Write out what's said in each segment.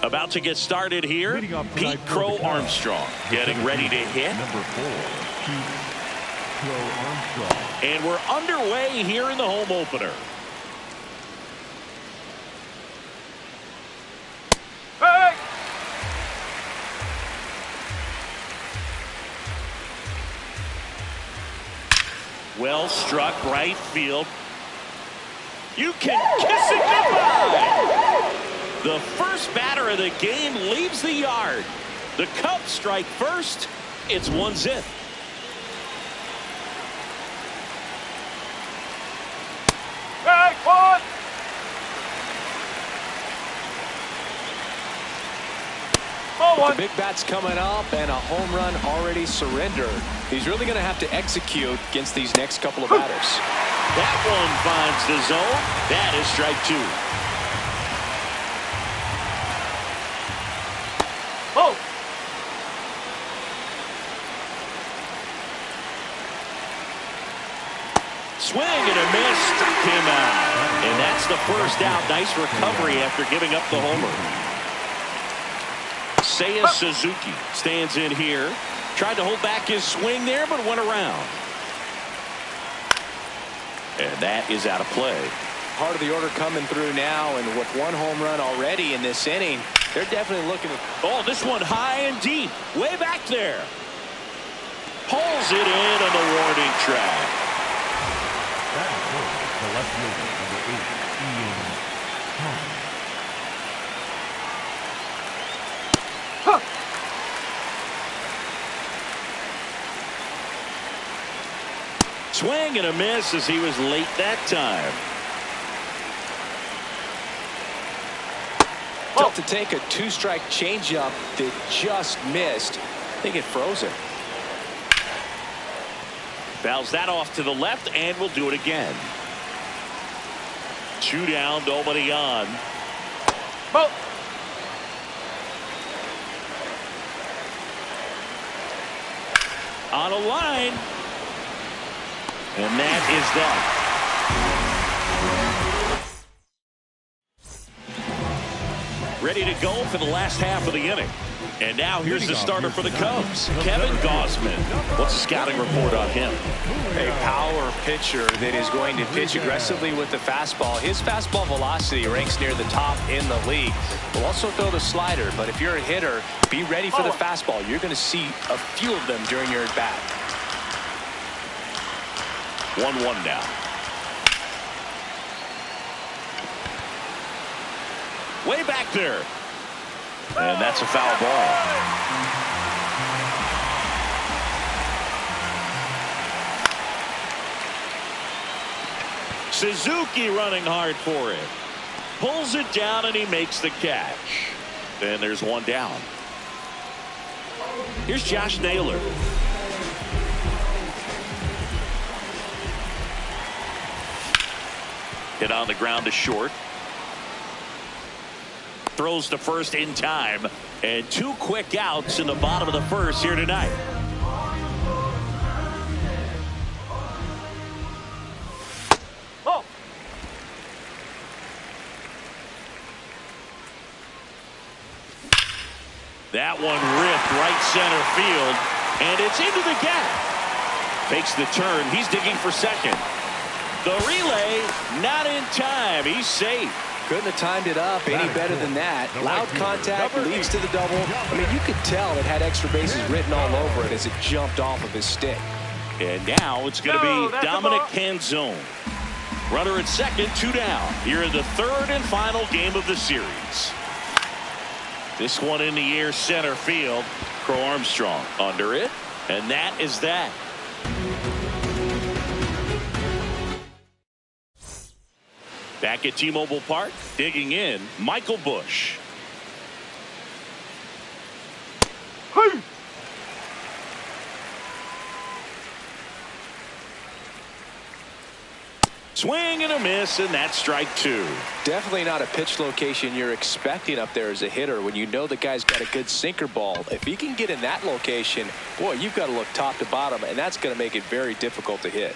About to get started here, Pete Crow Armstrong getting ready to hit. Number 4, Pete Crow Armstrong. And we're underway here in the home opener. Hey! Well struck right field. You can kiss it goodbye. The first batter of the game leaves the yard. The Cubs strike first. It's 1-0. Hey, one! The big bat's coming up and a home run already surrendered. He's really going to have to execute against these next couple of batters. That one finds the zone. That is strike 2. Oh! Swing and a miss. Struck him out. And that's the first out. Nice recovery after giving up the homer. Seiya Suzuki stands in here. Tried to hold back his swing there, but went around. And that is out of play. Part of the order coming through now, and with one home run already in this inning, they're definitely looking at... Oh, this one high and deep. Way back there. Pulls it in on the warning track. That is the left fielder, number 8, Ian Hamm. Swing and a miss as he was late that time. Tough to take a 2-strike changeup that just missed. I think it froze him. Fouls that off to the left and will do it again. 2 down, nobody on. Oh! On a line. And that is that. Ready to go for the last half of the inning. And now here's the starter for the Cubs, Kevin Gausman. What's the scouting report on him? A power pitcher that is going to pitch aggressively with the fastball. His fastball velocity ranks near the top in the league. Will also throw the slider, but if you're a hitter, be ready for the fastball. You're going to see a few of them during your at-bat. 1-1 now. Way back there. And that's a foul ball. Suzuki running hard for it. Pulls it down and he makes the catch. And there's 1 down. Here's Josh Naylor. Hit on the ground to short. Throws to first in time. And 2 quick outs in the bottom of the first here tonight. Oh! That one ripped right center field. And it's into the gap. Takes the turn. He's digging for second. The relay not in time. He's safe. Couldn't have timed it up any better than that. Loud contact leads to the double. I mean, you could tell it had extra bases written all over it as it jumped off of his stick. And now it's going to be Dominic Canzone. Runner at second, 2 down. Here in the 3rd and final game of the series. This one in the air center field. Crow Armstrong under it. And that is that. Back at T-Mobile Park, digging in, Michael Busch. Hey! Swing and a miss, and that's strike 2. Definitely not a pitch location you're expecting up there as a hitter when you know the guy's got a good sinker ball. If he can get in that location, boy, you've got to look top to bottom, and that's going to make it very difficult to hit.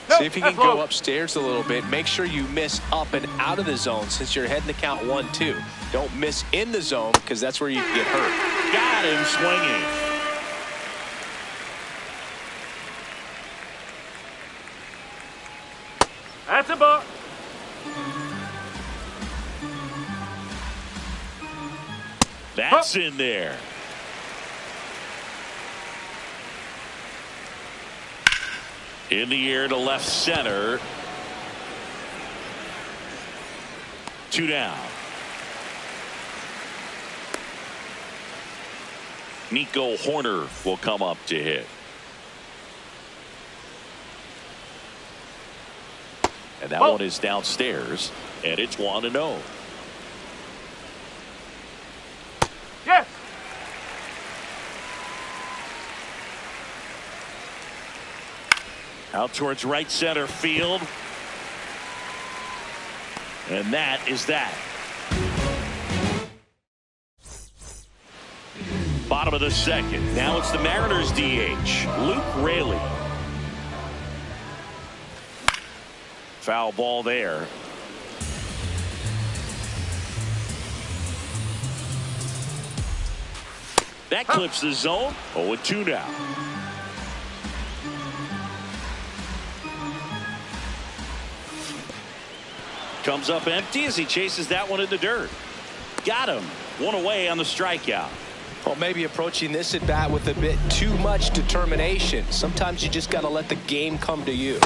See if you can go upstairs a little bit. Make sure you miss up and out of the zone since you're heading to count 1-2. Don't miss in the zone because that's where you can get hurt. Got him swinging. That's a ball. That's in there. In the air to left center. 2 down. Nico Horner will come up to hit. And that one is downstairs, and it's 1-0. Yes. Out towards right center field. And that is that. Bottom of the second. Now it's the Mariners DH, Luke Raley. Foul ball there. That clips the zone. 0-2 now. Comes up empty as he chases that one in the dirt. Got him. One away on the strikeout. Well, maybe approaching this at bat with a bit too much determination. Sometimes you just got to let the game come to you.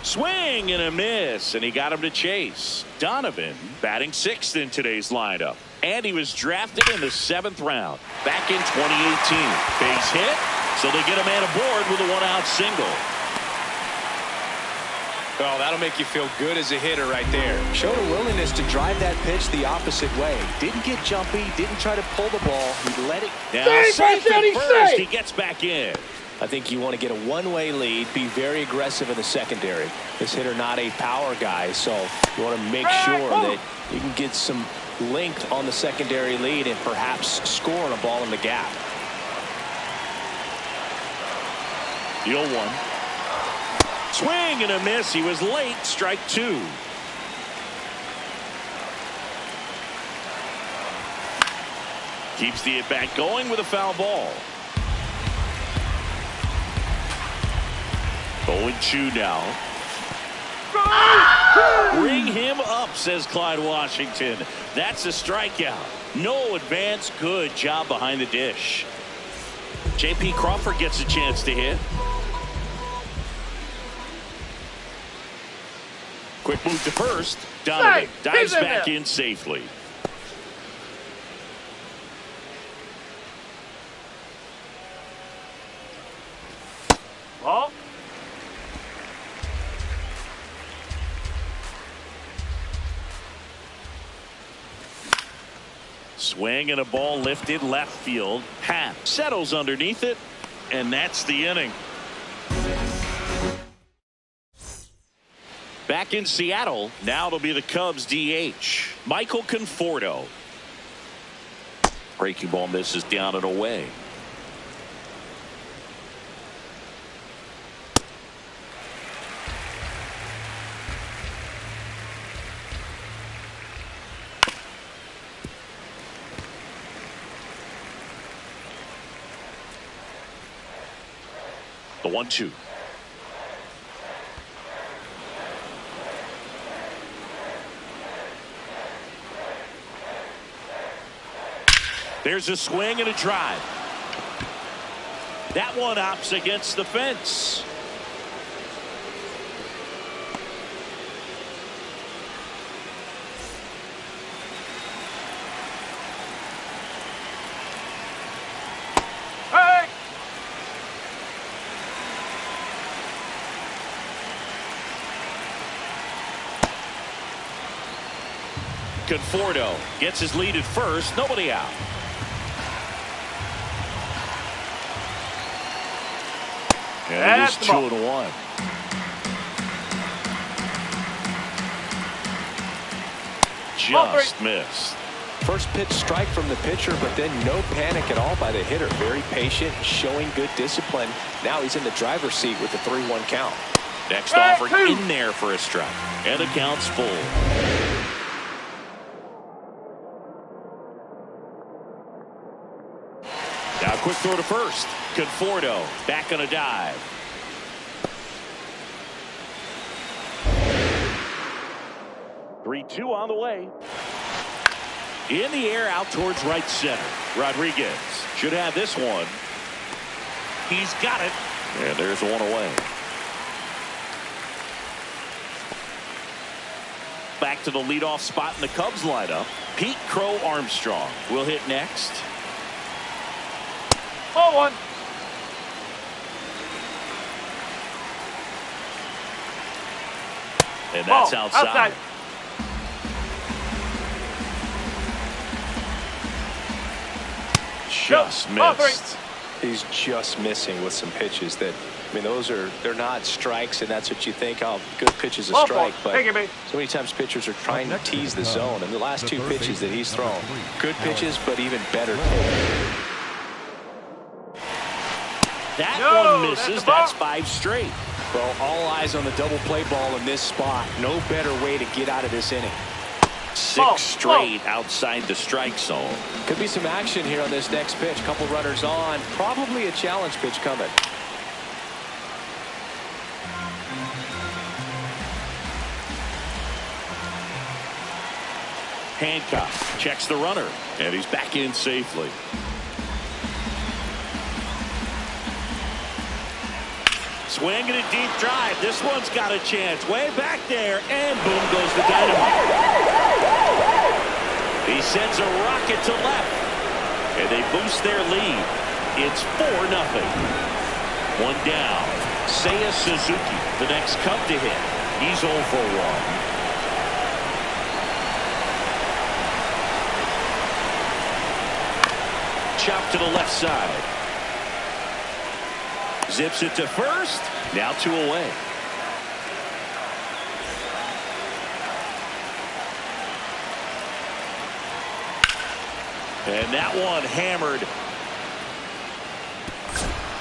Swing and a miss, and he got him to chase. Donovan batting 6th in today's lineup, and he was drafted in the 7th round back in 2018. Base hit, so they get a man aboard with a 1-out single. Well, that'll make you feel good as a hitter right there. Showed a willingness to drive that pitch the opposite way. Didn't get jumpy, didn't try to pull the ball. He let it. Now safe at first, he gets back in. I think you want to get a one-way lead, be very aggressive in the secondary. This hitter not a power guy, so you want to make sure that you can get some length on the secondary lead and perhaps scoring a ball in the gap. The 0-1. Swing and a miss. He was late. Strike 2. Keeps the at-bat going with a foul ball. 0-2 now. Bring him up, says Clyde Washington. That's a strikeout. No advance. Good job behind the dish. J.P. Crawford gets a chance to hit. Quick move to first. Donovan dives back in safely. Ball. Swing and a ball lifted left field. Happ settles underneath it, and that's the inning. Back in Seattle, now it'll be the Cubs DH, Michael Conforto. Breaking ball misses down and away. The 1-2. There's a swing and a drive. That one opts against the fence. Hey! Conforto gets his lead at first. Nobody out. And it is 2-1. Just missed. First pitch strike from the pitcher, but then no panic at all by the hitter. Very patient, showing good discipline. Now he's in the driver's seat with the 3-1 count. Next offer in there for a strike. And the count's full. Now quick throw to first. Conforto back on a dive. Three-two on the way. In the air out towards right center. Rodriguez should have this one. He's got it. And there's one away. Back to the leadoff spot in the Cubs lineup. Pete Crow Armstrong will hit next. Ball one. And that's outside. Just missed. He's just missing with some pitches that, I mean, they're not strikes, and that's what you think. Oh, good pitch is a strike, but so many times pitchers are trying to tease the zone. And the last two pitches that he's thrown, good pitches, but even better pitches. That one misses. That's 5 straight. Well, all eyes on the double play ball in this spot. No better way to get out of this inning. 6 straight outside the strike zone. Could be some action here on this next pitch. Couple runners on. Probably a challenge pitch coming. Hancock checks the runner, and he's back in safely. Swinging a deep drive. This one's got a chance. Way back there, and boom goes the dynamite. He sends a rocket to left, and they boost their lead. It's 4-0. One down. Seiya Suzuki, the next Cub to hit. He's 0 for 1. Chop to the left side. Zips it to first. Now 2 away. And that one hammered.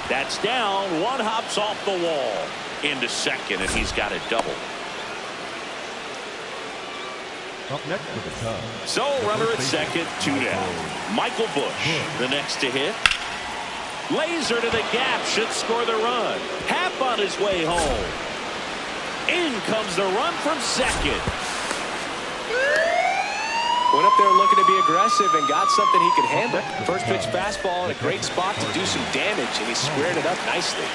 That's down. One hops off the wall into second, and he's got a double. Up next for the Cubs. So runner at second, 2 down. Michael Busch, the next to hit. Laser to the gap, should score the run. Happ on his way home. In comes the run from second. Went up there looking to be aggressive and got something he could handle. First pitch fastball in a great spot to do some damage, and he squared it up nicely.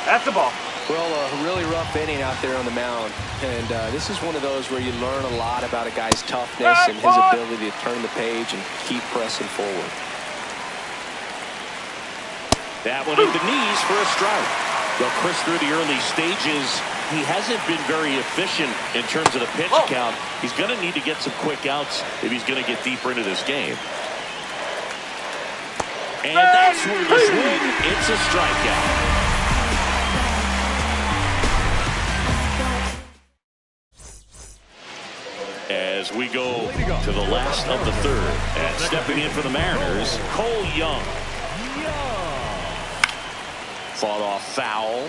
That's the ball. Well, a really rough inning out there on the mound, and this is one of those where you learn a lot about a guy's toughness and his ability to turn the page and keep pressing forward. That one at the knees for a strike. Well, Chris, through the early stages, he hasn't been very efficient in terms of the pitch count. He's going to need to get some quick outs if he's going to get deeper into this game. And that's where the swing. It's a strikeout. As we go to the last of the third, and stepping in for the Mariners, Cole Young. Fought off foul.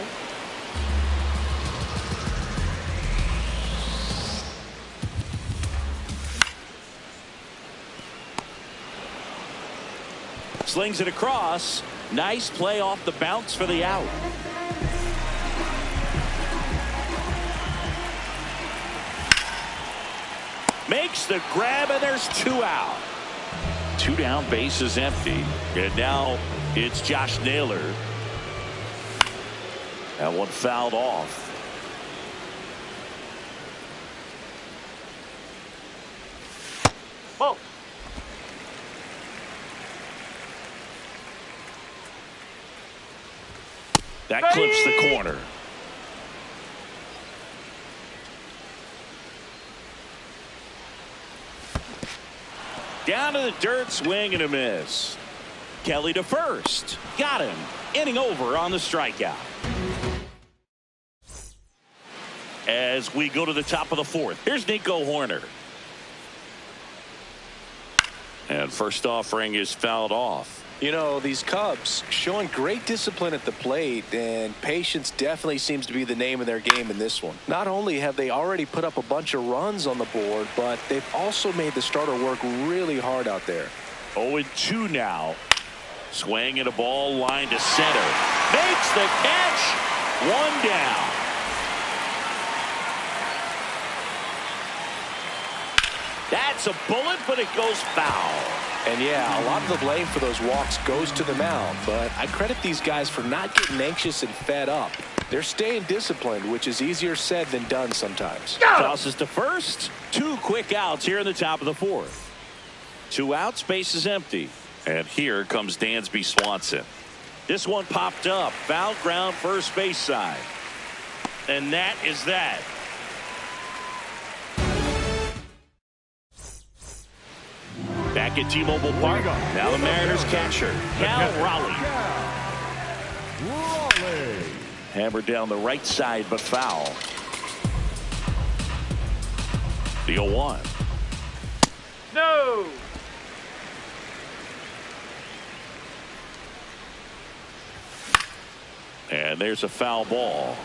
Slings it across. Nice play off the bounce for the out. Makes the grab, and there's 2 out. 2 down, base is empty. And now it's Josh Naylor. That one fouled off. Ball. That clips the corner. Down to the dirt, swing and a miss. Kelly to first. Got him. Inning over on the strikeout. As we go to the top of the fourth, here's Nico Hoerner. And first offering is fouled off. You know, these Cubs showing great discipline at the plate, and patience definitely seems to be the name of their game in this one. Not only have they already put up a bunch of runs on the board, but they've also made the starter work really hard out there. 0-2 now. Swing and a ball line to center. Makes the catch. One down. That's a bullet, but it goes foul. And yeah, a lot of the blame for those walks goes to the mound, but I credit these guys for not getting anxious and fed up. They're staying disciplined, which is easier said than done sometimes. Tosses to first. 2 quick outs here in the top of the 4th. 2 outs, base is empty. And here comes Dansby Swanson. This one popped up. Foul ground, first base side. And that is that. Back at T-Mobile Park. Now the Mariners catcher, Cal Raleigh. Hammered down the right side, but foul. The 0-1. No. And there's a foul ball.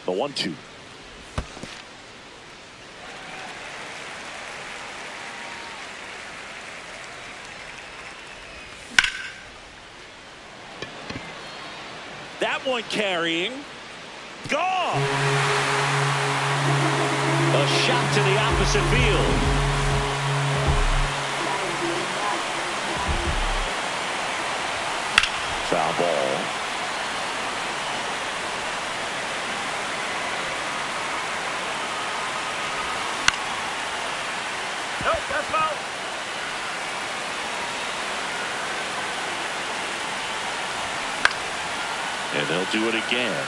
The 1-2. That one carrying. Gone. A shot to the opposite field. Foul ball. Nope, that's foul. And they'll do it again.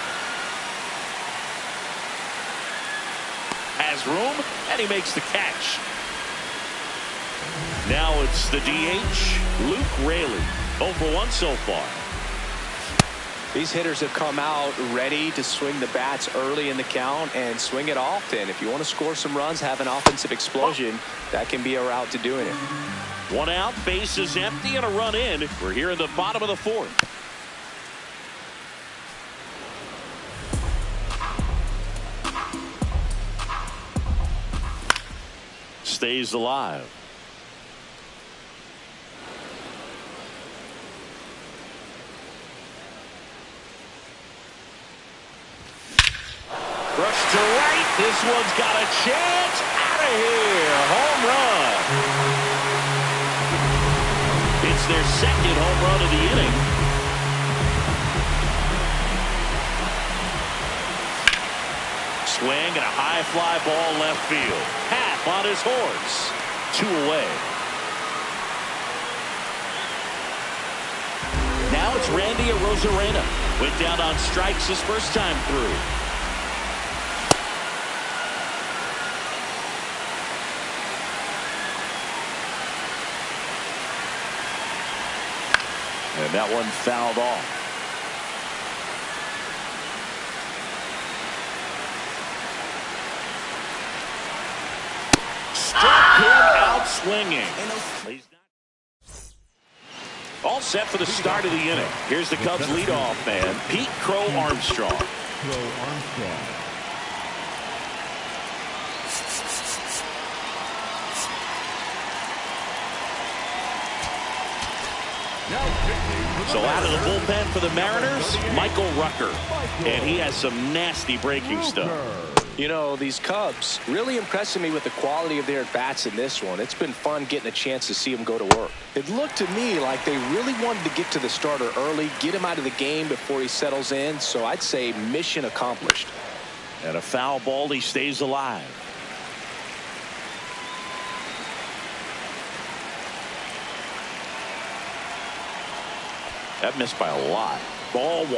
Has room, and he makes the catch. Now it's the DH, Luke Raley. 0 for 1 so far. These hitters have come out ready to swing the bats early in the count and swing it often. If you want to score some runs, have an offensive explosion, that can be a route to doing it. 1 out, base is empty, and a run in. We're here in the bottom of the 4th. Stays alive. Brush to right. This one's got a chance. Out of here. Home run. It's their second home run of the inning. Swing and a high fly ball left field. Half on his horse. 2 away. Now it's Randy Arozarena. Went down on strikes his first time through. And that one fouled off. Struck him out swinging. All set for the start of the inning. Here's the Cubs leadoff man, Pete Crow Armstrong. So out of the bullpen for the Mariners, Michael Rucker. And he has some nasty breaking stuff. You know, these Cubs really impressing me with the quality of their at-bats in this one. It's been fun getting a chance to see them go to work. It looked to me like they really wanted to get to the starter early, get him out of the game before he settles in. So I'd say mission accomplished. And a foul ball, he stays alive. That missed by a lot. Ball 1.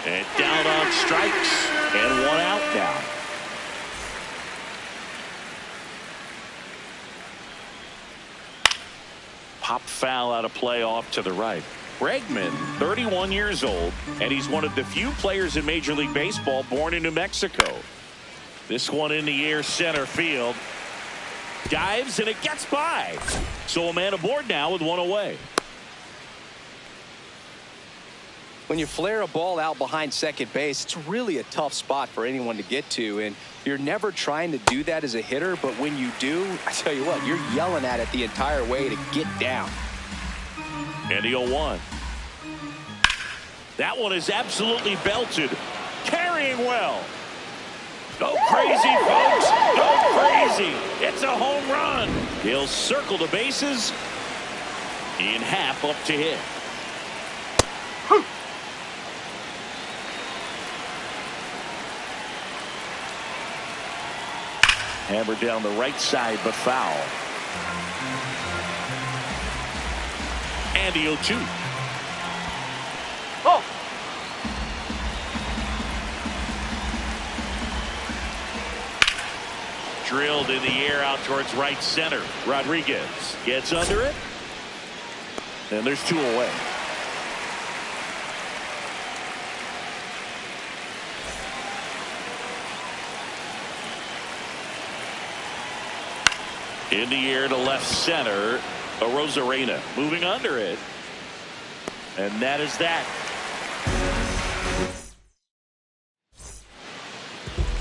And down on strikes. And 1 out now. Pop foul out of play off to the right. Bregman, 31 years old, and he's one of the few players in Major League Baseball born in New Mexico. This one in the air, center field. Dives, and it gets by. So a man aboard now with one away. When you flare a ball out behind second base, it's really a tough spot for anyone to get to, and you're never trying to do that as a hitter, but when you do, I tell you what, you're yelling at it the entire way to get down. And the 0-1. That one is absolutely belted. Carrying well. Go crazy, folks. Go crazy. It's a home run. He'll circle the bases. In half up to hit. Hammered down the right side, but foul. And the 0-2. Oh. Drilled in the air out towards right center. Rodriguez gets under it. And there's 2 away. In the air to left center. Arozarena moving under it. And that is that.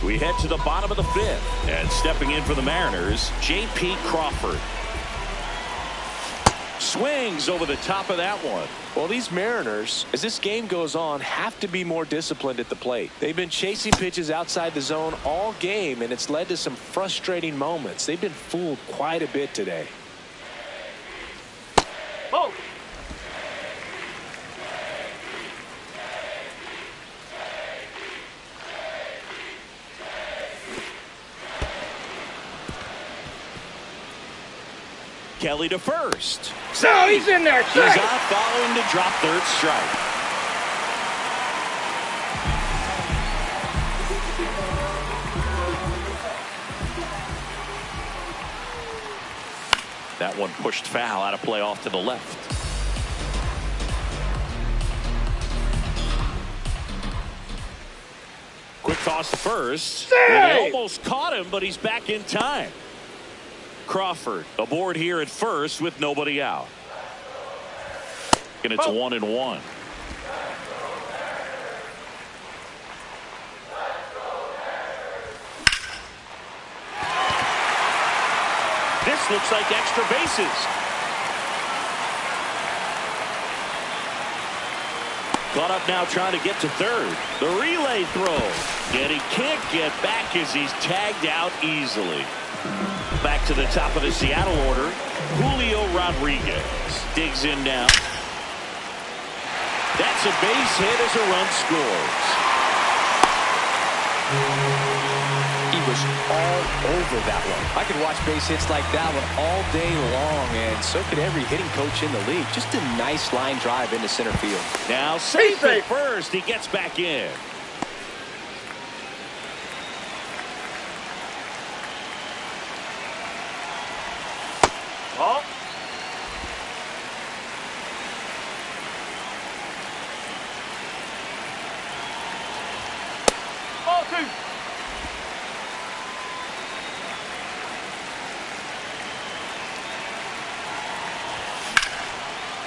We head to the bottom of the 5th. And stepping in for the Mariners, J.P. Crawford. Swings over the top of that one. Well, these Mariners, as this game goes on, have to be more disciplined at the plate. They've been chasing pitches outside the zone all game, and it's led to some frustrating moments. They've been fooled quite a bit today. Oh. Kelly to first. No, he's in there. He's out following to drop third strike. That one pushed foul out of play off to the left. Quick toss to first. They almost caught him, but he's back in time. Crawford aboard here at first with nobody out. And it's 1-1. This looks like extra bases. Caught up now trying to get to third. The relay throw. And he can't get back as he's tagged out easily. Back to the top of the Seattle order. Julio Rodriguez digs in now. That's a base hit as a run scores. He was all over that one. I could watch base hits like that one all day long, and so could every hitting coach in the league. Just a nice line drive into center field. Now safe at first. He gets back in. Oh. Ball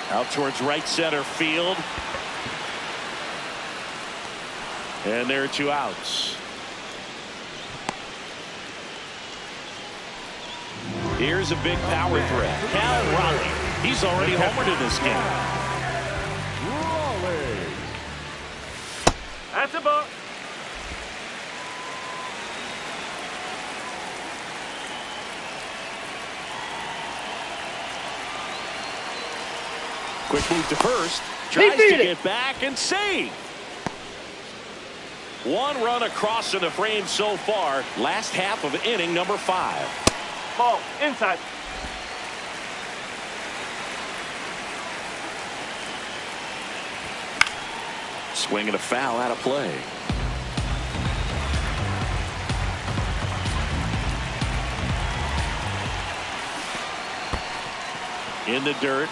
2. Out towards right center field. And there are 2 outs. Here's a big power threat. Cal Raleigh. He's already homered in this game. Raleigh. That's a ball. Quick move to first. Tries to get back and save. 1 run across in the frame so far. Last half of inning number 5. Ball inside. Swinging a foul out of play. In the dirt.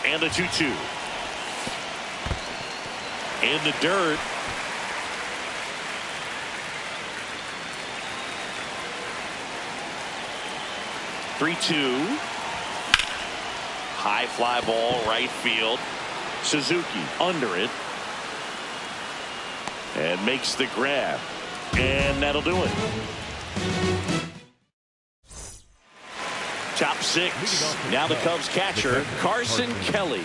And the 2-2. In the dirt. Three-two. High fly ball right field. Suzuki under it. And makes the grab. And that'll do it. Top six. Now the Cubs catcher, Carson Kelly.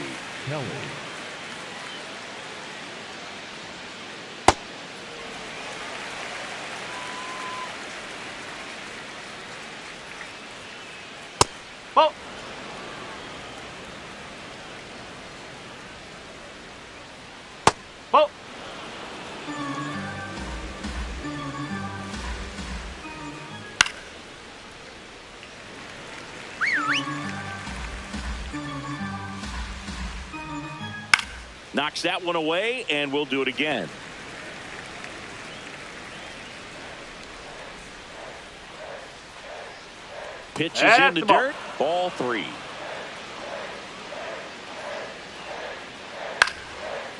Ball. Ball. Knocks that one away, and we'll do it again. Pitch is in the dirt. Ball three.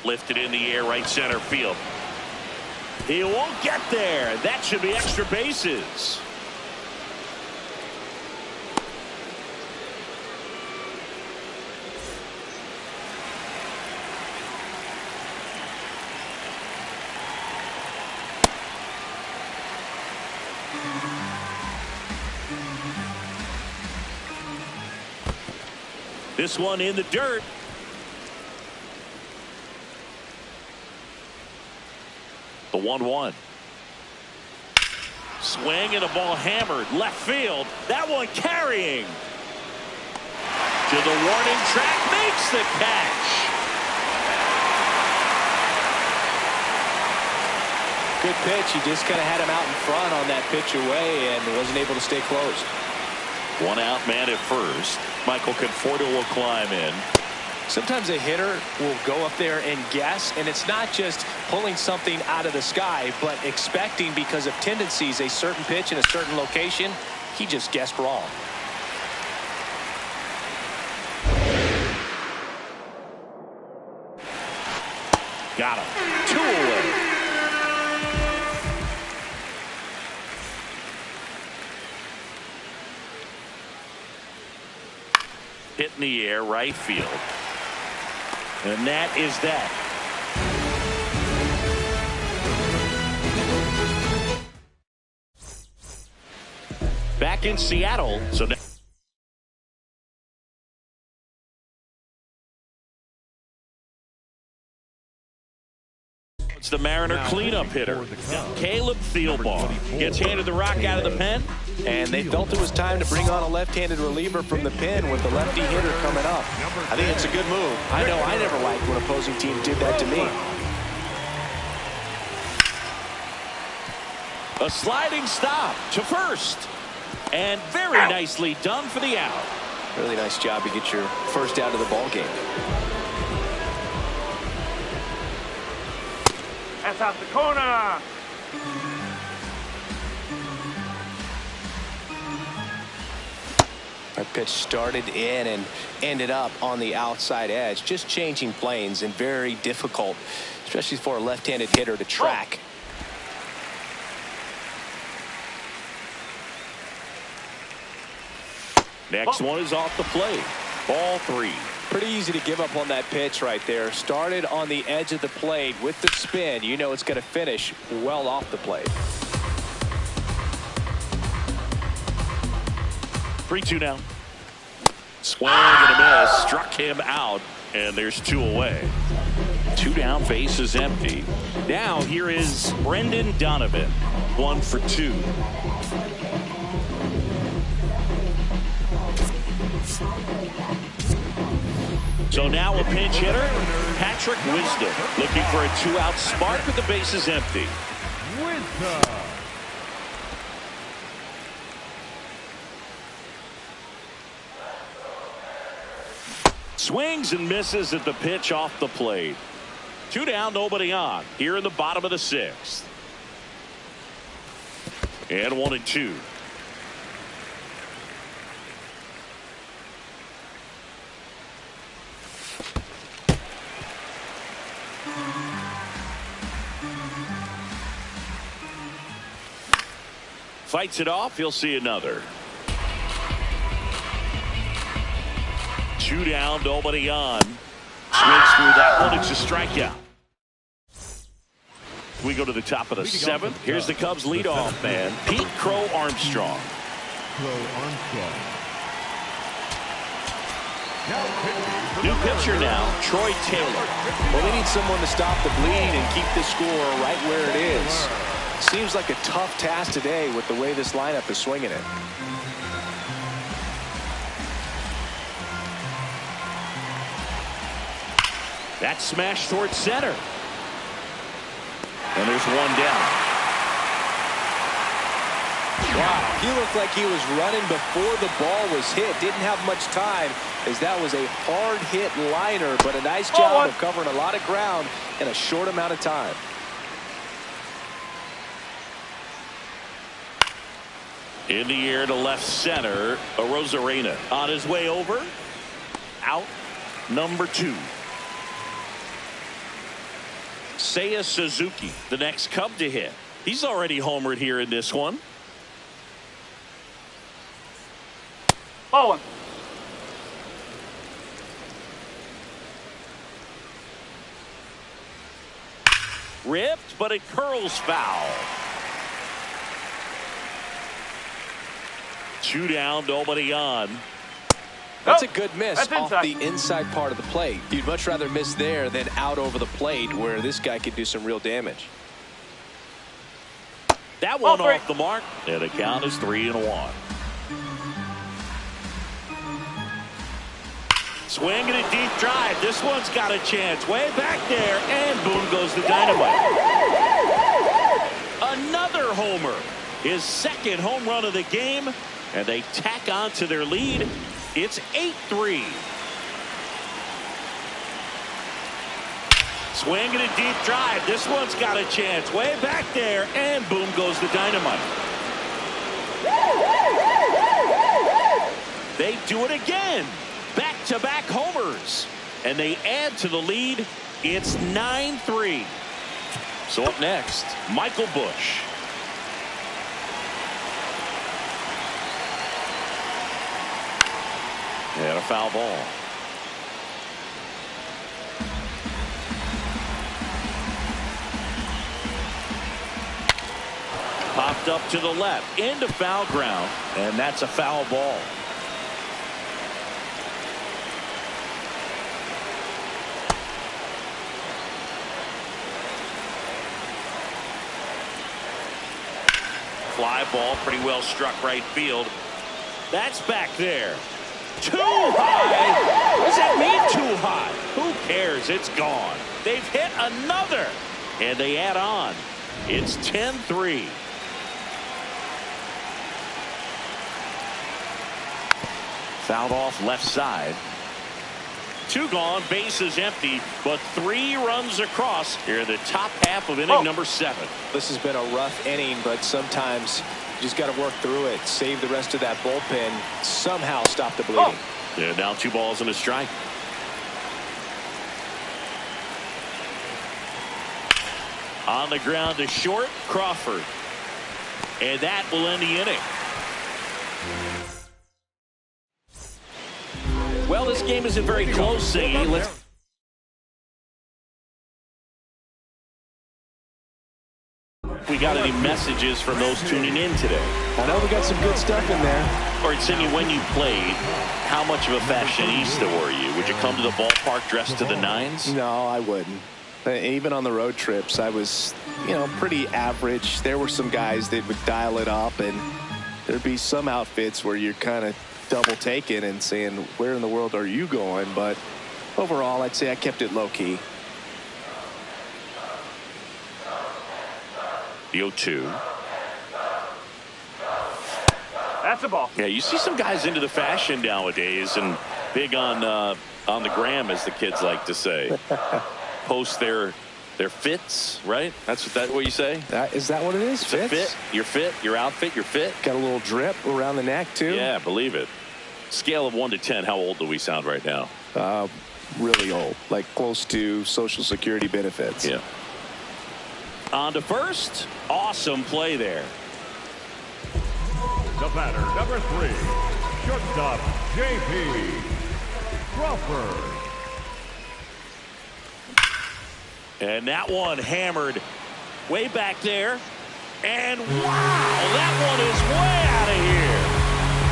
Lifted in the air, right center field. He won't get there. That should be extra bases. This one in the dirt. The 1-1. Swing and a ball hammered left field. That one carrying to the warning track, makes the catch. Good pitch. He just kind of had him out in front on that pitch away and wasn't able to stay close. One out, man at first. Michael Conforto will climb in. Sometimes a hitter will go up there and guess, and it's not just pulling something out of the sky, but expecting, because of tendencies, a certain pitch in a certain location. He just guessed wrong. Got him. 2 away. Hit in the air, right field. And that is that. Back in Seattle, so now it's the Mariner cleanup hitter, Caleb Thielbar. Gets handed the rock out of the pen. And they felt it was time to bring on a left-handed reliever from the pen with the lefty hitter coming up. I think it's a good move. I know I never liked when opposing team did that to me. A sliding stop to first. And very nicely done for the out. Really nice job to get your first out of the ball game. That's out the corner. That pitch started in and ended up on the outside edge, just changing planes, and very difficult, especially for a left-handed hitter to track. Next one is off the plate. Ball 3. Pretty easy to give up on that pitch right there. Started on the edge of the plate with the spin. You know it's going to finish well off the plate. 3-2 now. Swing and a miss. Struck him out. And there's 2 away. 2 down, base is empty. Now here is Brendan Donovan. 1 for 2. So now a pinch hitter, Patrick Wisdom, looking for a 2-out spark with the bases empty. Swings and misses at the pitch off the plate. 2 down, nobody on. Here in the bottom of the 6th. And 1-2. Fights it off. He'll see another. 2 down, nobody on. Swings through that one. It's a strikeout. We go to the top of the 7th. Here's the Cubs leadoff man, Pete Crow Armstrong. New pitcher now, Troy Taylor. Well, they need someone to stop the bleed and keep the score right where it is. Seems like a tough task today with the way this lineup is swinging it. That smash towards center. And there's one down. Wow, he looked like he was running before the ball was hit. Didn't have much time as that was a hard hit liner, but a nice job of covering a lot of ground in a short amount of time. In the air to left center, Arozarena on his way over. Out number 2. Seiya Suzuki, the next Cub to hit. He's already homered here in this one. Ball 1. Ripped, but it curls foul. 2 down, nobody on. That's a good miss off inside. the inside part of the plate. You'd much rather miss there than out over the plate where this guy could do some real damage. That one off the mark, and the count is 3-1. Swing and a deep drive. This one's got a chance. Way back there, and boom goes the dynamite. Another homer. His 2nd home run of the game, and they tack on to their lead. It's 8-3. Swing and a deep drive. This one's got a chance. Way back there, and boom goes the dynamite. They do it again. Back-to-back homers. And they add to the lead. It's 9-3. So up next, Michael Busch. And a foul ball. Popped up to the left into foul ground, and that's a foul ball. Fly ball, pretty well struck right field. That's back there. Too high. What does that mean, too high? Who cares? It's gone. They've hit another, and they add on. It's 10-3. Fouled off left side. 2 gone, bases empty, but 3 runs across here in the top half of inning number 7. This has been a rough inning, but sometimes you just got to work through it, save the rest of that bullpen, somehow stop the bleeding. Yeah, now 2 balls and a strike. On the ground to short, Crawford. And that will end the inning. Well, this game isn't very close, Siggy. We got any messages from those tuning in today? I know we got some good stuff in there. All right, Siggy, when you played, how much of a fashionista were you? Would you come to the ballpark dressed to the nines? No, I wouldn't. Even on the road trips, I was, pretty average. There were some guys that would dial it up, and there'd be some outfits where you're kind of double taking and saying, where in the world are you going? But overall, I'd say I kept it low key. The 0-2. That's a ball. Yeah, you see some guys into the fashion nowadays and big on the gram, as the kids like to say. Post their fits, right? That's what you say? Is that what it is? Fit, your fit, your outfit, your fit. Got a little drip around the neck, too. Yeah, believe it. Scale of 1 to 10, how old do we sound right now? Really old, like close to Social Security benefits. Yeah. On to first. Awesome play there. The batter, number 3, shortstop, J.P. Crawford. And that one hammered way back there. And wow, that one is way out of here.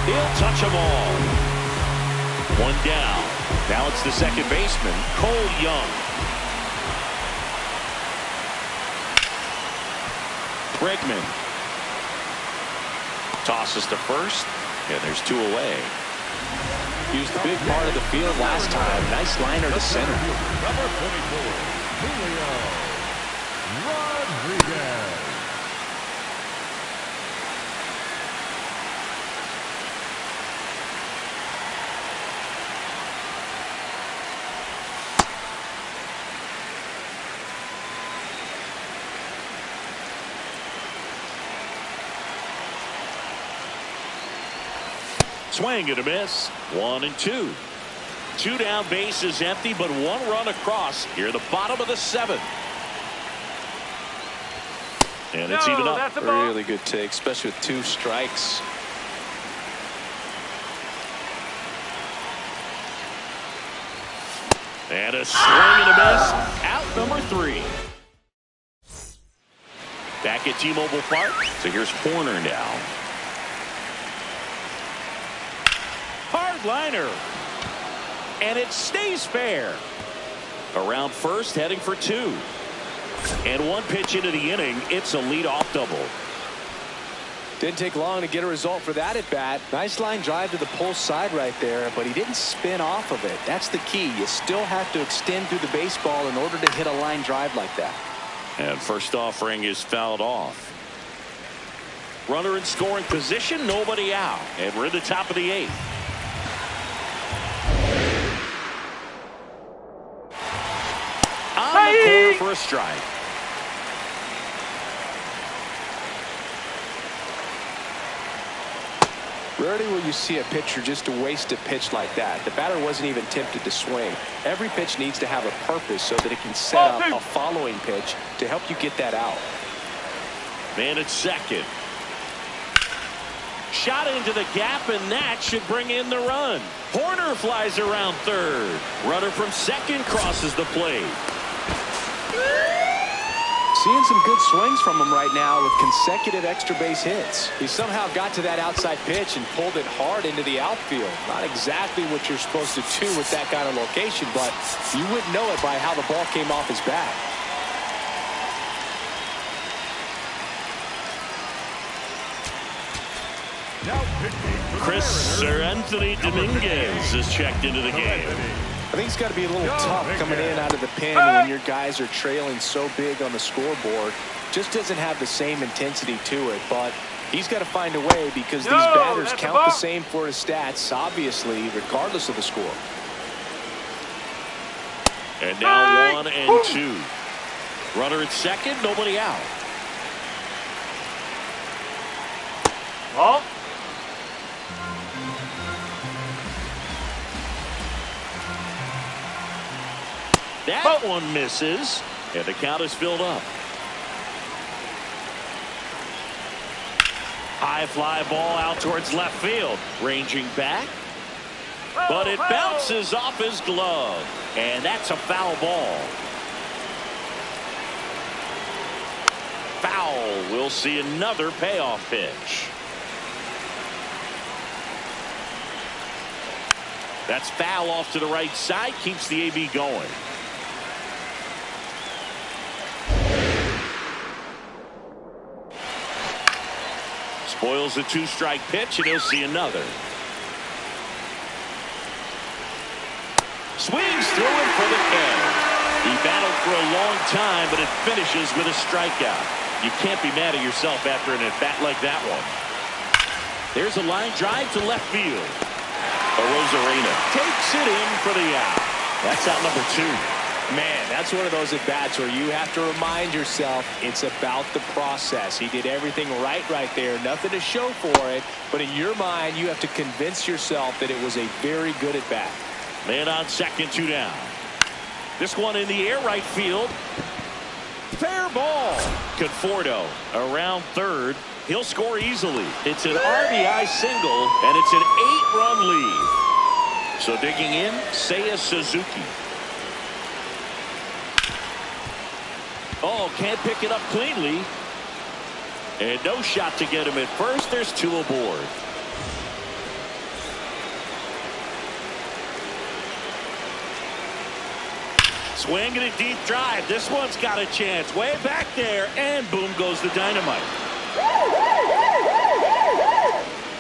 He'll touch them all. One down. Now it's the second baseman, Cole Young. Bregman tosses to first, and there's 2 away. He was the big part of the field last time. Nice liner to center. Number 24, Julio Rodriguez. Swing and a miss. 1 and 2. 2 down, bases empty, but 1 run across here at the bottom of the 7th. And it's even up. That's a ball. Really good take, especially with 2 strikes. And a swing and a miss. Out number 3. Back at T-Mobile Park. So here's Horner now. Hard liner. And it stays fair. Around first, heading for 2. And 1 pitch into the inning, it's a leadoff double. Didn't take long to get a result for that at bat. Nice line drive to the pull side right there, but he didn't spin off of it. That's the key. You still have to extend through the baseball in order to hit a line drive like that. And first offering is fouled off. Runner in scoring position, nobody out. And we're at the top of the 8th. On the corner for a strike. Rarely will you see a pitcher just to waste a pitch like that. The batter wasn't even tempted to swing. Every pitch needs to have a purpose so that it can set up a following pitch to help you get that out. Man at second. Shot into the gap, and that should bring in the run. Horner flies around third. Runner from second crosses the plate. Seeing some good swings from him right now with consecutive extra base hits. He somehow got to that outside pitch and pulled it hard into the outfield. Not exactly what you're supposed to do with that kind of location, but you wouldn't know it by how the ball came off his bat. Anthony Dominguez is checked into the game. I think it's got to be a little tough coming in out of the pen when your guys are trailing so big on the scoreboard. Just doesn't have the same intensity to it, but he's got to find a way because these batters count the same for his stats, obviously, regardless of the score. And now 1 and 2. Runner at second, nobody out. Ball. That one misses, and the count is filled up. High fly ball out towards left field. Ranging back, but it bounces off his glove, and that's a foul ball. Foul. We'll see another payoff pitch. That's foul off to the right side. Keeps the AB going. Spoils a 2-strike pitch, and he'll see another. Swings through him for the K. He battled for a long time, but it finishes with a strikeout. You can't be mad at yourself after an at-bat like that one. There's a line drive to left field. Arozarena takes it in for the out. That's out number 2. Man, that's one of those at-bats where you have to remind yourself it's about the process. He did everything right there. Nothing to show for it. But in your mind, you have to convince yourself that it was a very good at-bat. Man on second, 2 down. This one in the air, right field. Fair ball. Conforto around third. He'll score easily. It's an RBI single, and it's an 8-run lead. So digging in, Seiya Suzuki. Oh, can't pick it up cleanly. And no shot to get him at first. There's 2 aboard. Swing and a deep drive. This one's got a chance. Way back there. And boom goes the dynamite.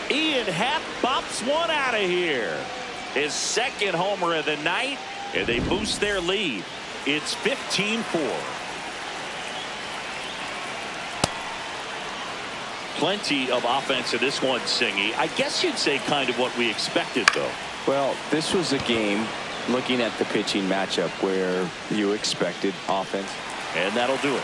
Ian Happ bops one out of here. His second homer of the night. And they boost their lead. It's 15-4. Plenty of offense in this one, Singy. I guess you'd say kind of what we expected, though. Well, this was a game, looking at the pitching matchup, where you expected offense. And that'll do it.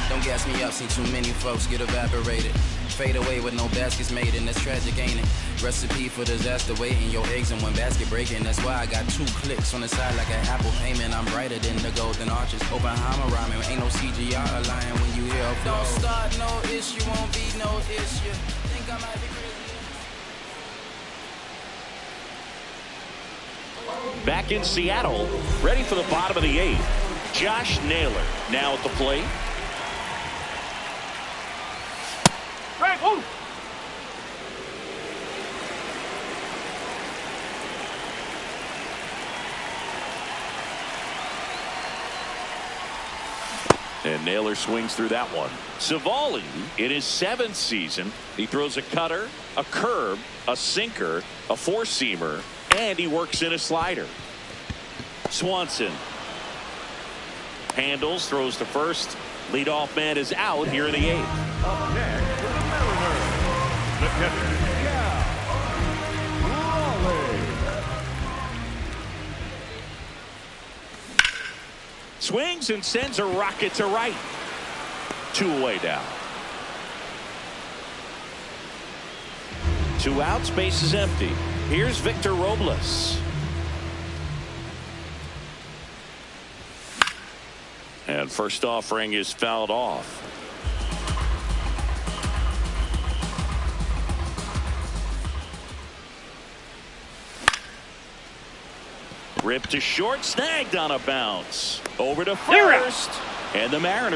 Don't gas me up, see too many folks get evaporated. Fade away with no baskets made, and that's tragic, ain't it? Recipe for disaster, waiting your eggs in one basket breaking. That's why I got 2 clicks on the side like an Apple payment. I'm brighter than the golden arches. Oppenheimer rhyming, ain't no CGI lying when you hear a flow. Don't start no issue, won't be no issue. Think I might be crazy. Back in Seattle, ready for the bottom of the 8th. Josh Naylor now at the plate. Right, woo. And Naylor swings through that one. Savali, in his 7th season, he throws a cutter, a curve, a sinker, a 4-seamer, and he works in a slider. Swanson handles, throws to first. Leadoff man is out here in the 8th. Up next for the Mariners, the catcher, Swings and sends a rocket to right. 2 away down. 2 outs, base is empty. Here's Victor Robles. And first offering is fouled off. Ripped to short, snagged on a bounce. Over to first. And the Mariners